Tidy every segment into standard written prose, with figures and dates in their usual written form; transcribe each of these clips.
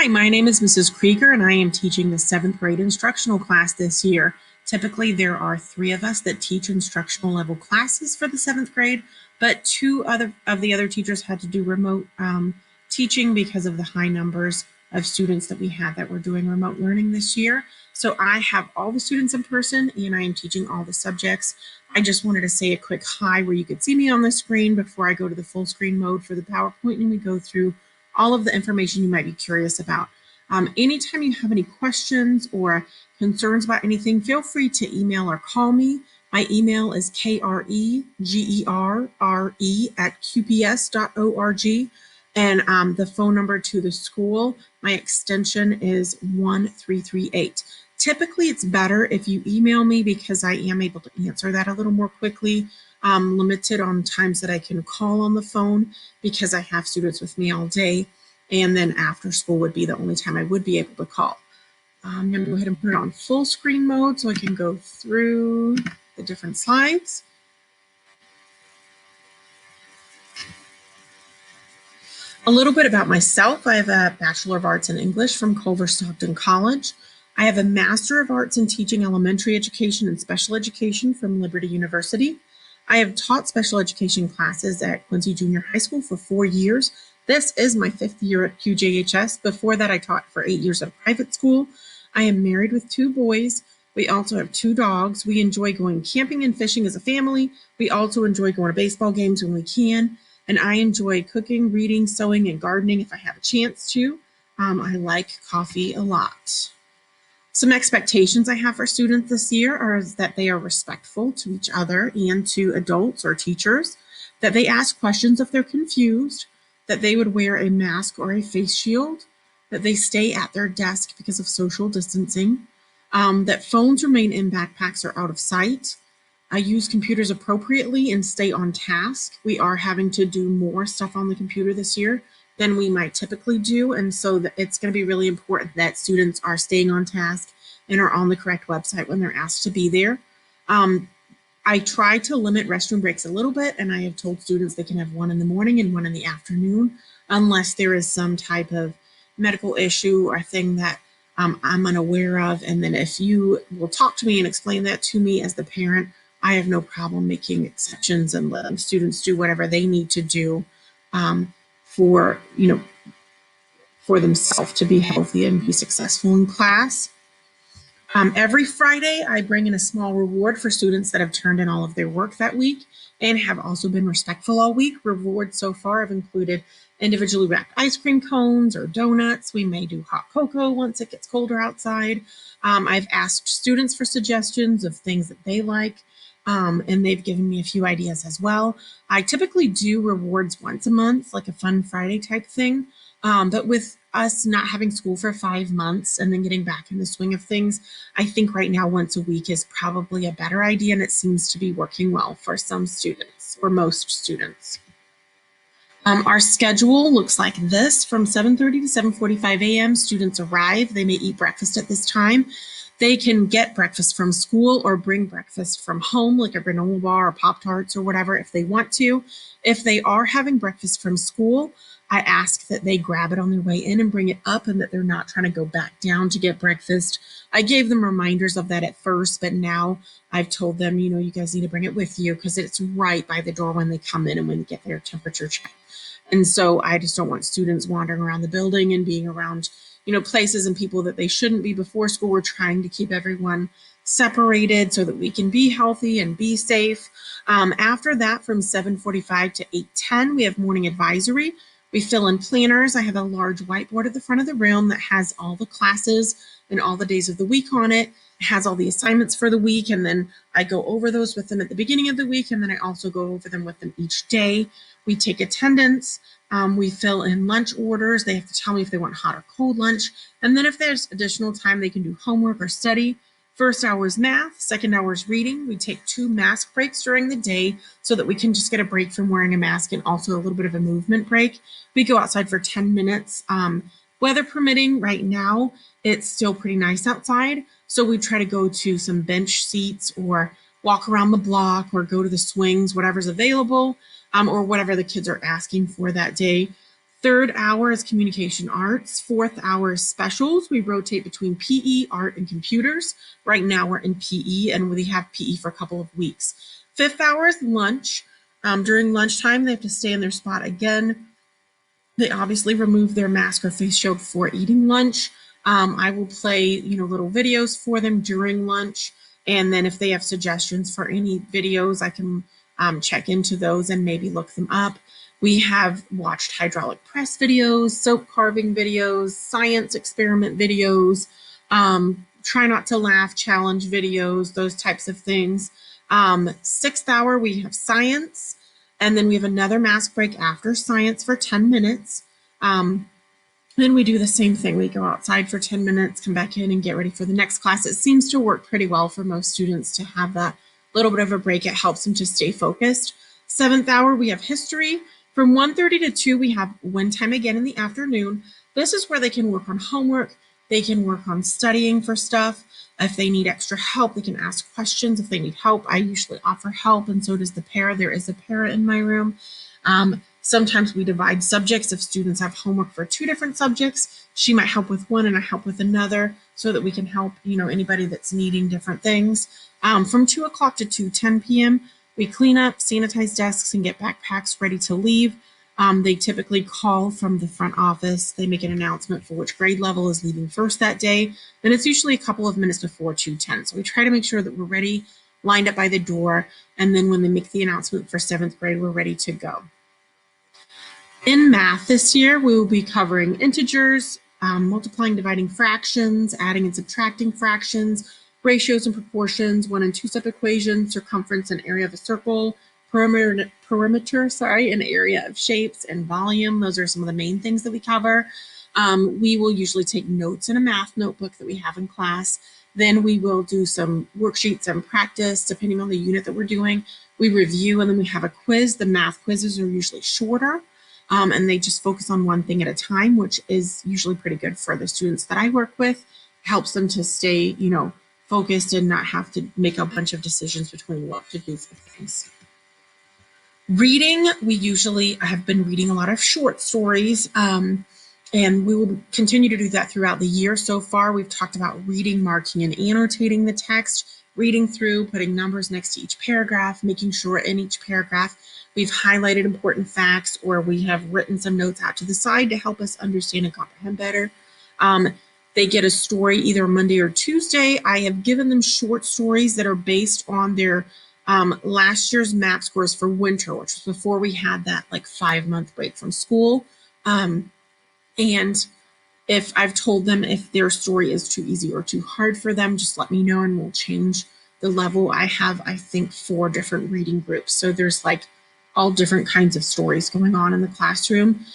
Hi, my name is Mrs. Kreger, and I am teaching the 7th grade instructional class this year. Typically, there are 3 of us that teach instructional level classes for the 7th grade, but 2 of the other teachers had to do remote teaching because of the high numbers of students that we had that were doing remote learning this year. So I have all the students in person, and I am teaching all the subjects. I just wanted to say a quick hi where you could see me on the screen before I go to the full screen mode for the PowerPoint, and we go through all of the information you might be curious about. Anytime you have any questions or concerns about anything, feel free to email or call me. My email is kregerre@qps.org, and the phone number to the school, my extension is 1338. Typically, it's better if you email me because I am able to answer that a little more quickly. I'm limited on times that I can call on the phone because I have students with me all day, and then after school would be the only time I would be able to call. I'm going to go ahead and put it on full screen mode so I can go through the different slides. A little bit about myself. I have a Bachelor of Arts in English from Culver Stockton College. I have a Master of Arts in Teaching Elementary Education and Special Education from Liberty University. I have taught special education classes at Quincy Junior High School for 4 years. This is my 5th year at QJHS. Before that, I taught for 8 years at a private school. I am married with 2 boys. We also have 2 dogs. We enjoy going camping and fishing as a family. We also enjoy going to baseball games when we can. And I enjoy cooking, reading, sewing, and gardening if I have a chance to. I like coffee a lot. Some expectations I have for students this year are that they are respectful to each other and to adults or teachers, that they ask questions if they're confused, that they would wear a mask or a face shield, that they stay at their desk because of social distancing, that phones remain in backpacks or out of sight. I use computers appropriately and stay on task. We are having to do more stuff on the computer this year than we might typically do, and so it's going to be really important that students are staying on task and are on the correct website when they're asked to be there. I try to limit restroom breaks a little bit, and I have told students they can have one in the morning and one in the afternoon unless there is some type of medical issue or thing that I'm unaware of. And then if you will talk to me and explain that to me as the parent, I have no problem making exceptions and letting students do whatever they need to do for themselves to be healthy and be successful in class. Every Friday, I bring in a small reward for students that have turned in all of their work that week and have also been respectful all week. Rewards so far have included individually wrapped ice cream cones or donuts. We may do hot cocoa once it gets colder outside. I've asked students for suggestions of things that they like, and they've given me a few ideas as well. I typically do rewards once a month, like a Fun Friday type thing. But with us not having school for 5 months and then getting back in the swing of things, I think right now once a week is probably a better idea, and it seems to be working well for some students or most students. Our schedule looks like this. From 7:30 to 7:45 a.m., students arrive. They may eat breakfast at this time. They can get breakfast from school or bring breakfast from home, like a granola bar or Pop-Tarts or whatever, if they want to. If they are having breakfast from school, I ask that they grab it on their way in and bring it up, and that they're not trying to go back down to get breakfast. I gave them reminders of that at first, but now I've told them, you guys need to bring it with you because it's right by the door when they come in and when they get their temperature checked. And so I just don't want students wandering around the building and being around, places and people that they shouldn't be before school. We're trying to keep everyone separated so that we can be healthy and be safe. After that, from 7:45 to 8:10, we have morning advisory. We fill in planners. I have a large whiteboard at the front of the room that has all the classes and all the days of the week on it. It has all the assignments for the week, and then I go over those with them at the beginning of the week, and then I also go over them with them each day. We take attendance. We fill in lunch orders. They have to tell me if they want hot or cold lunch. And then if there's additional time, they can do homework or study. First hour is math, second hour is reading. We take 2 mask breaks during the day so that we can just get a break from wearing a mask and also a little bit of a movement break. We go outside for 10 minutes. Weather permitting, right now, it's still pretty nice outside. So we try to go to some bench seats or walk around the block or go to the swings, whatever's available, or whatever the kids are asking for that day. Third hour is communication arts. Fourth hour is specials. We rotate between PE, art, and computers. Right now we're in PE, and we have PE for a couple of weeks. Fifth hour is lunch. During lunchtime, they have to stay in their spot again. They obviously remove their mask or face shield before eating lunch. I will play, little videos for them during lunch. And then if they have suggestions for any videos, I can check into those and maybe look them up. We have watched hydraulic press videos, soap carving videos, science experiment videos, try not to laugh challenge videos, those types of things. Sixth hour, we have science. And then we have another mask break after science for 10 minutes. Then we do the same thing. We go outside for 10 minutes, come back in and get ready for the next class. It seems to work pretty well for most students to have that little bit of a break. It helps them to stay focused. Seventh hour, we have history. From 1:30 to 2, we have one time again in the afternoon. This is where they can work on homework. They can work on studying for stuff. If they need extra help, they can ask questions. If they need help, I usually offer help, and so does the para. There is a para in my room. Sometimes we divide subjects. If students have homework for 2 different subjects, she might help with one and I help with another so that we can help, anybody that's needing different things. From 2 o'clock to 2:10 p.m., we clean up, sanitize desks, and get backpacks ready to leave. They typically call from the front office. They make an announcement for which grade level is leaving first that day. And it's usually a couple of minutes before 2:10. So we try to make sure that we're ready, lined up by the door. And then when they make the announcement for 7th grade, we're ready to go. In math this year, we will be covering integers, multiplying, dividing fractions, adding and subtracting fractions, ratios and proportions, 1 and 2 step equations, circumference and area of a circle, perimeter, and area of shapes, and volume. Those are some of the main things that we cover. We will usually take notes in a math notebook that we have in class. Then we will do some worksheets and practice depending on the unit that we're doing. We review, and then we have a quiz. The math quizzes are usually shorter. And they just focus on one thing at a time, which is usually pretty good for the students that I work with. Helps them to stay, focused and not have to make a bunch of decisions between what to do for things. Reading, I have been reading a lot of short stories, and we will continue to do that throughout the year. So far, we've talked about reading, marking, and annotating the text, reading through, putting numbers next to each paragraph, making sure in each paragraph we've highlighted important facts, or we have written some notes out to the side to help us understand and comprehend better. They get a story either Monday or Tuesday. I have given them short stories that are based on their last year's MAP scores for winter, which was before we had that 5-month break from school. And if I've told them if their story is too easy or too hard for them, just let me know and we'll change the level. I have, I think, 4 different reading groups. So there's all different kinds of stories going on in the classroom.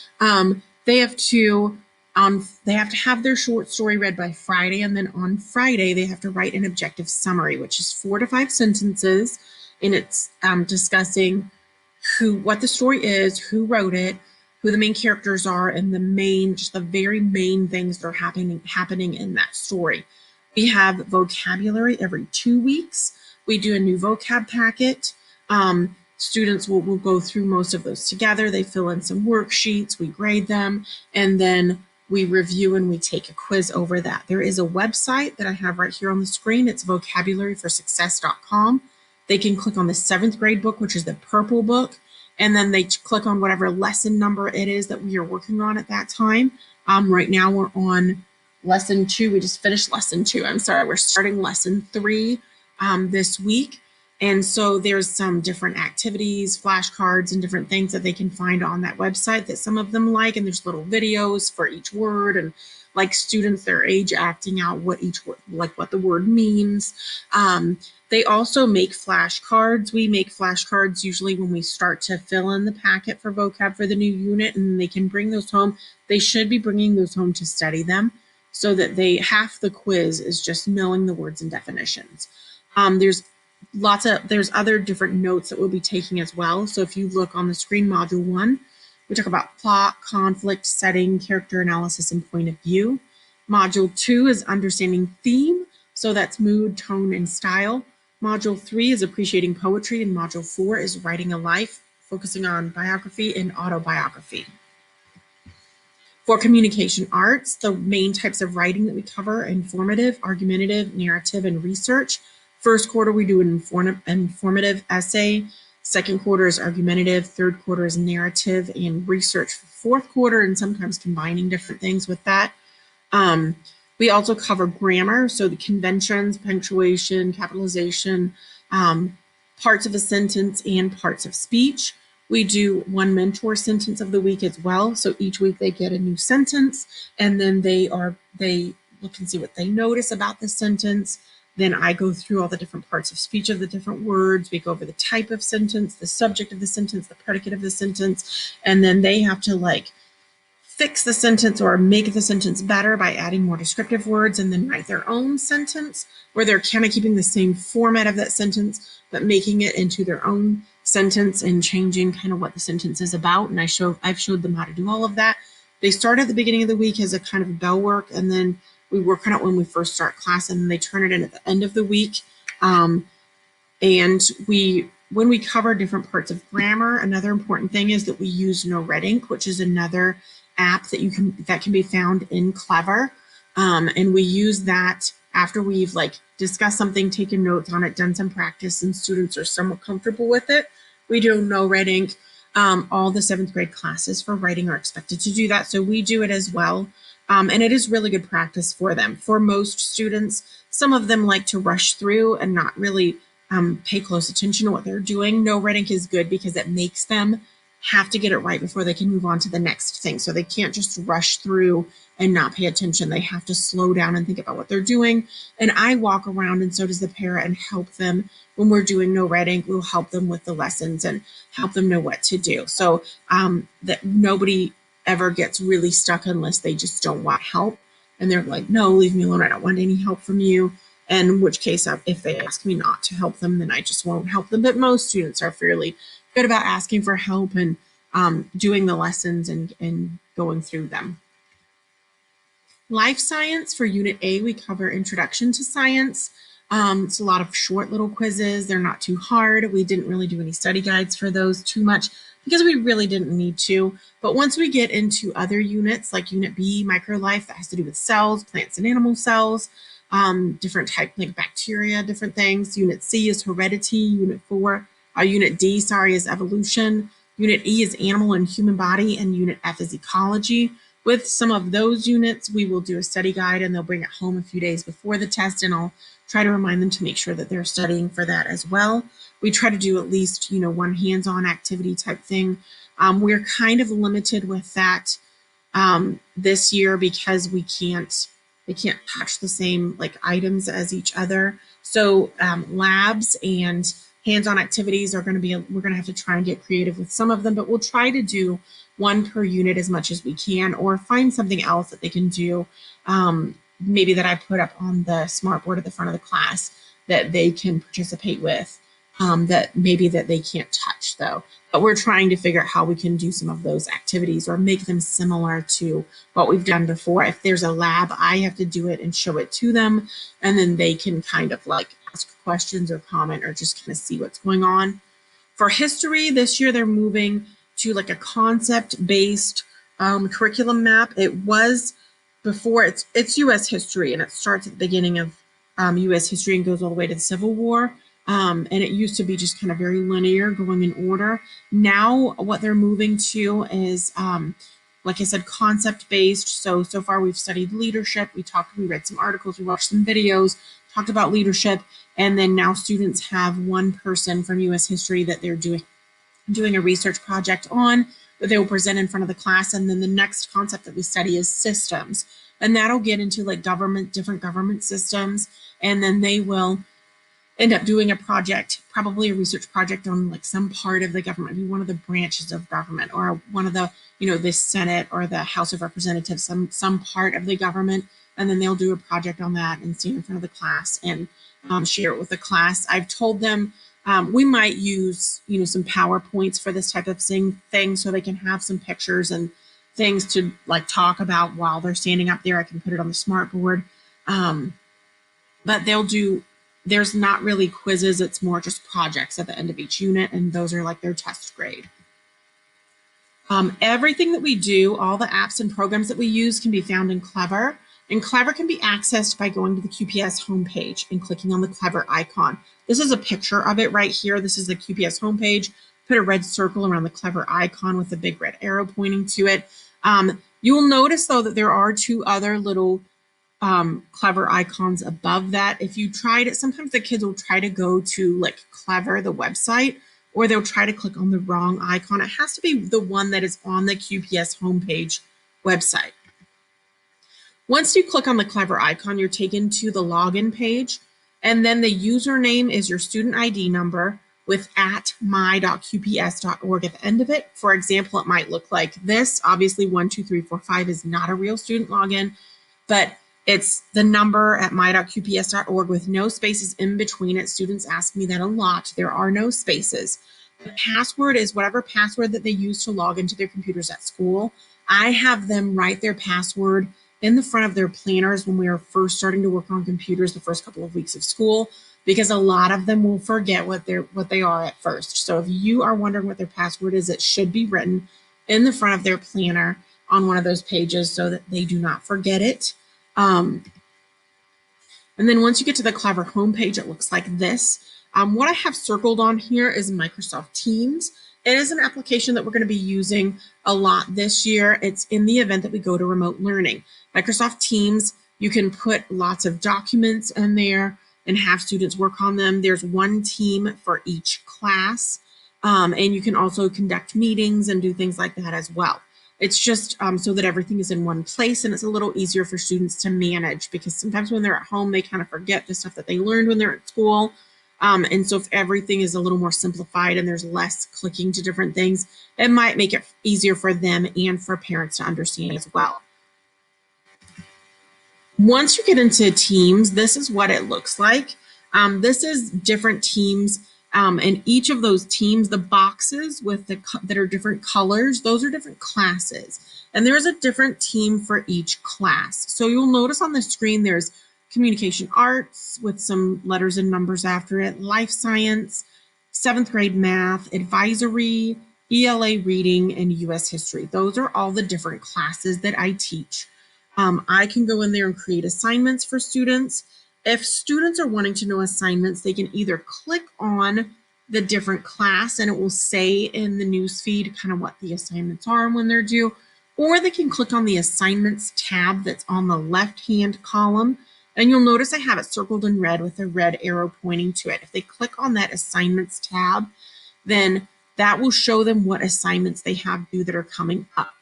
They have to have their short story read by Friday, and then on Friday they have to write an objective summary, which is 4 to 5 sentences, and it's discussing what the story is, who wrote it, who the main characters are, and the very main things that are happening in that story. We have vocabulary every 2 weeks. We do a new vocab packet. Students will go through most of those together. They fill in some worksheets, we grade them, and then we review and we take a quiz over that. There is a website that I have right here on the screen. It's vocabularyforsuccess.com. They can click on the 7th grade book, which is the purple book, and then they click on whatever lesson number it is that we are working on at that time. Right now we're on lesson 2. We just finished lesson 2. We're starting lesson 3 this week. And so there's some different activities, flashcards, and different things that they can find on that website that some of them like. And there's little videos for each word, and students their age acting out what each word, what the word means. They also make flashcards. We make flashcards usually when we start to fill in the packet for vocab for the new unit, and they can bring those home. They should be bringing those home to study them, so that half the quiz is just knowing the words and definitions. There's other different notes that we'll be taking as well. So if you look on the screen, module 1, we talk about plot, conflict, setting, character analysis, and point of view. Module 2 is understanding theme. So that's mood, tone, and style. Module 3 is appreciating poetry, and module 4 is writing a life, focusing on biography and autobiography. For communication arts, the main types of writing that we cover: informative, argumentative, narrative, and research. First quarter, we do an informative essay. Second quarter is argumentative. Third quarter is narrative and research for fourth quarter, and sometimes combining different things with that. We also cover grammar, so the conventions, punctuation, capitalization, parts of a sentence, and parts of speech. We do one mentor sentence of the week as well. So each week they get a new sentence, and then they look and see what they notice about the sentence. Then I go through all the different parts of speech of the different words. We go over the type of sentence, the subject of the sentence, the predicate of the sentence, and then they have to fix the sentence or make the sentence better by adding more descriptive words, and then write their own sentence where they're kind of keeping the same format of that sentence, but making it into their own sentence and changing kind of what the sentence is about. And I've showed them how to do all of that. They start at the beginning of the week as a kind of bell work, and then we work on it when we first start class, and then they turn it in at the end of the week. And when we cover different parts of grammar, another important thing is that we use No Red Ink, which is another app that can be found in Clever. And we use that after we've discussed something, taken notes on it, done some practice, and students are somewhat comfortable with it. We do No Red Ink. All the 7th grade classes for writing are expected to do that, so we do it as well. And it is really good practice for them. For most students, some of them like to rush through and not really pay close attention to what they're doing. No Red Ink is good because it makes them have to get it right before they can move on to the next thing. So they can't just rush through and not pay attention. They have to slow down and think about what they're doing. And I walk around, and so does the para, and help them when we're doing No Red Ink. We'll help them with the lessons and help them know what to do. So that nobody ever gets really stuck unless they just don't want help. And they're like, no, leave me alone. I don't want any help from you. And in which case, if they ask me not to help them, then I just won't help them. But most students are fairly good about asking for help and doing the lessons and going through them. Life science, for Unit A, we cover Introduction to Science. It's a lot of short little quizzes. They're not too hard. We didn't really do any study guides for those too much because we really didn't need to. But once we get into other units, like Unit B, Microlife, that has to do with cells, plants and animal cells, different types like bacteria, different things. Unit C is heredity. Unit D, is evolution. Unit E is animal and human body, and Unit F is ecology. With some of those units, we will do a study guide, and they'll bring it home a few days before the test, and I'll try to remind them to make sure that they're studying for that as well. We try to do at least, one hands-on activity type thing. We're kind of limited with that this year because they can't touch the same items as each other. So labs and hands-on activities we're going to have to try and get creative with some of them, but we'll try to do one per unit as much as we can, or find something else that they can do, maybe that I put up on the smart board at the front of the class that they can participate with, that they can't touch though. But we're trying to figure out how we can do some of those activities or make them similar to what we've done before. If there's a lab, I have to do it and show it to them, and then they can kind of ask questions or comment or just kind of see what's going on. For history, this year they're moving to a concept-based curriculum map. It was before, it's U.S. history, and it starts at the beginning of U.S. history and goes all the way to the Civil War. And it used to be just kind of very linear, going in order. Now what they're moving to is, like I said, concept-based. So far we've studied leadership. We read some articles, we watched some videos, talked about leadership, and then now students have one person from U.S. history that they're doing a research project on that they will present in front of the class. And then the next concept that we study is systems. And that'll get into different government systems. And then they will end up doing a project, probably a research project on some part of the government, maybe one of the branches of government, or one of the, the Senate or the House of Representatives, some part of the government. And then they'll do a project on that and stand in front of the class and share it with the class. I've told them we might use, some PowerPoints for this type of thing so they can have some pictures and things to talk about while they're standing up there. I can put it on the smart board. But there's not really quizzes. It's more just projects at the end of each unit, and those are their test grade. Everything that we do, all the apps and programs that we use can be found in Clever. And Clever can be accessed by going to the QPS homepage and clicking on the Clever icon. This is a picture of it right here. This is the QPS homepage. Put a red circle around the Clever icon with a big red arrow pointing to it. You will notice, though, that there are two other little Clever icons above that. If you tried it, sometimes the kids will try to go to like Clever, the website, or they'll try to click on the wrong icon. It has to be the one that is on the QPS homepage website. Once you click on the Clever icon, you're taken to the login page, and then the username is your student ID number with @my.qps.org at the end of it. For example, it might look like this. Obviously, 12345 is not a real student login, but it's the number at my.qps.org with no spaces in between it. Students ask me that a lot. There are no spaces. The password is whatever password that they use to log into their computers at school. I have them write their password in the front of their planners when we are first starting to work on computers the first couple of weeks of school, because a lot of them will forget what they are at first. So if you are wondering what their password is, it should be written in the front of their planner on one of those pages so that they do not forget it. And then once you get to the Clever homepage, it looks like this. What I have circled on here is Microsoft Teams. It is an application that we're going to be using a lot this year. It's in the event that we go to remote learning. Microsoft Teams, you can put lots of documents in there and have students work on them. There's one team for each class, and you can also conduct meetings and do things like that as well. It's just so that everything is in one place, and it's a little easier for students to manage, because sometimes when they're at home, they kind of forget the stuff that they learned when they're at school. And so if everything is a little more simplified and there's less clicking to different things, it might make it easier for them and for parents to understand as well. Once you get into Teams, this is what it looks like. This is different teams, and each of those teams, the boxes with that are different colors, those are different classes. And there's a different team for each class. So you'll notice on the screen there's communication arts with some letters and numbers after it, life science, 7th grade math, advisory, ELA reading, and US history. Those are all the different classes that I teach. I can go in there and create assignments for students. If students are wanting to know assignments, they can either click on the different class and it will say in the newsfeed kind of what the assignments are and when they're due, or they can click on the assignments tab that's on the left-hand column. And you'll notice I have it circled in red with a red arrow pointing to it. If they click on that assignments tab, then that will show them what assignments they have due that are coming up.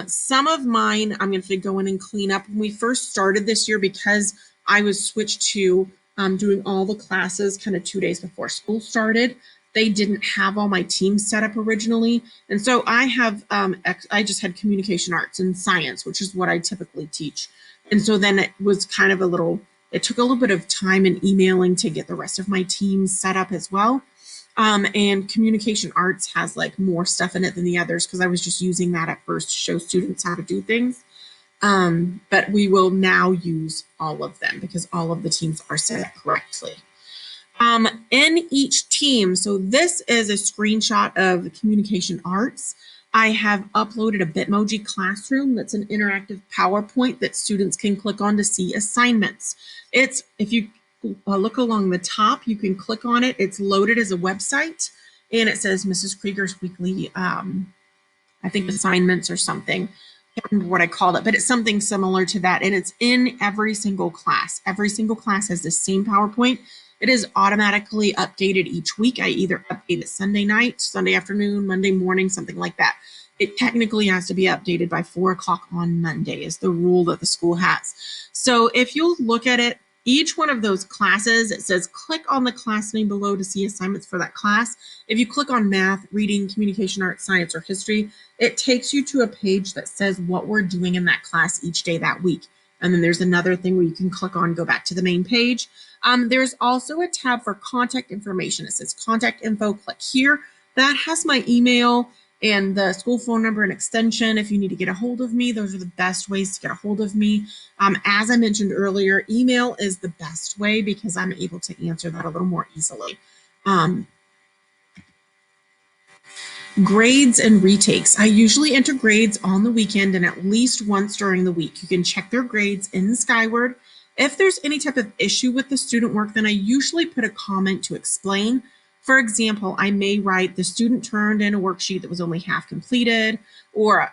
Some of mine, I'm going to go in and clean up. When we first started this year, because I was switched to doing all the classes kind of 2 days before school started, they didn't have all my teams set up originally. And so I have, I just had communication arts and science, which is what I typically teach. And so then it was kind of it took a little bit of time and emailing to get the rest of my teams set up as well. And communication arts has like more stuff in it than the others, because I was just using that at first to show students how to do things. But we will now use all of them because all of the teams are set up correctly. In each team, so this is a screenshot of communication arts. I have uploaded a Bitmoji classroom that's an interactive PowerPoint that students can click on to see assignments. If you look along the top, you can click on it. It's loaded as a website, and it says Mrs. Kreger's weekly, I think assignments or something. I can't remember what I called it, but it's something similar to that, and it's in every single class. Every single class has the same PowerPoint. It is automatically updated each week. I either update it Sunday night, Sunday afternoon, Monday morning, something like that. It technically has to be updated by 4 o'clock on Monday is the rule that the school has. So if you look at it, each one of those classes, it says click on the class name below to see assignments for that class. If you click on math, reading, communication arts, science, or history, it takes you to a page that says what we're doing in that class each day that week. And then there's another thing where you can click on, go back to the main page. There's also a tab for contact information. It says contact info, click here. That has my email and the school phone number and extension. If you need to get a hold of me, those are the best ways to get a hold of me. As I mentioned earlier, email is the best way because I'm able to answer that a little more easily. Grades and retakes. I usually enter grades on the weekend and at least once during the week. You can check their grades in Skyward. If there's any type of issue with the student work, then I usually put a comment to explain. For example, I may write the student turned in a worksheet that was only half completed, or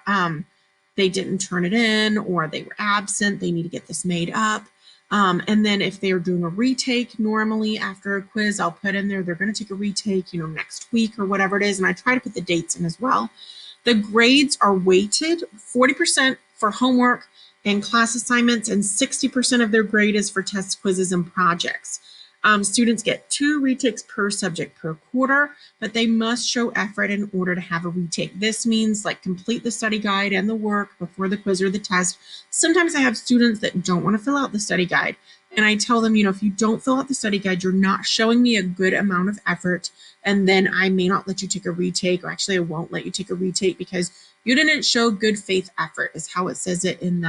they didn't turn it in, or they were absent, they need to get this made up. And then if they're doing a retake, normally after a quiz, I'll put in there, they're going to take a retake, next week or whatever it is. And I try to put the dates in as well. The grades are weighted 40% for homework and class assignments, and 60% of their grade is for tests, quizzes, and projects. Students get 2 retakes per subject per quarter, but they must show effort in order to have a retake. This means like complete the study guide and the work before the quiz or the test. Sometimes I have students that don't want to fill out the study guide, and I tell them, if you don't fill out the study guide, you're not showing me a good amount of effort, and then I may not let you take a retake, or actually I won't let you take a retake because you didn't show good faith effort, is how it says it in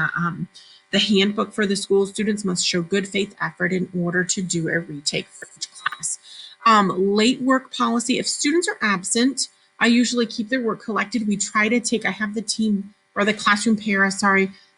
the handbook for the school. Students must show good faith effort in order to do a retake for each class. Late work policy. If students are absent, I usually keep their work collected. We try to I have the team or the classroom para,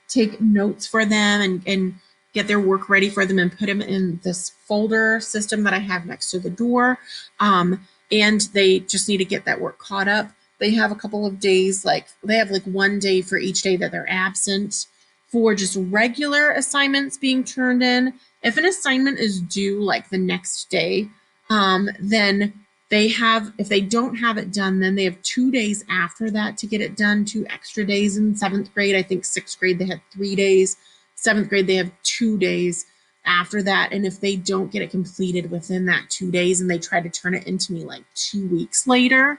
take notes for them and get their work ready for them and put them in this folder system that I have next to the door. And they just need to get that work caught up. They have a couple of days, they have one day for each day that they're absent for just regular assignments being turned in. If an assignment is due the next day, then if they don't have it done, then they have 2 days after that to get it done, 2 extra days in 7th grade. I think 6th grade, they had 3 days. 7th grade, they have 2 days after that. And if they don't get it completed within that 2 days and they try to turn it into me 2 weeks later,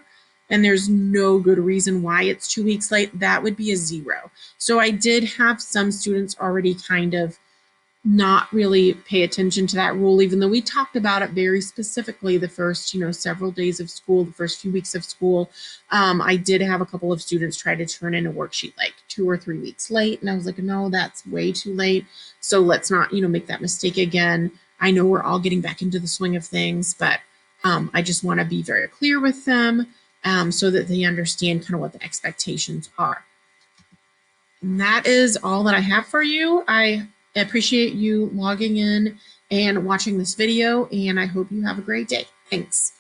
and there's no good reason why it's 2 weeks late, that would be a 0. So I did have some students already kind of not really pay attention to that rule, even though we talked about it very specifically the first, several days of school, the first few weeks of school. I did have a couple of students try to turn in a worksheet 2 or 3 weeks late. And I was like, no, that's way too late. So let's not, make that mistake again. I know we're all getting back into the swing of things, but I just want to be very clear with them so that they understand kind of what the expectations are. And that is all that I have for you. I appreciate you logging in and watching this video, and I hope you have a great day. Thanks.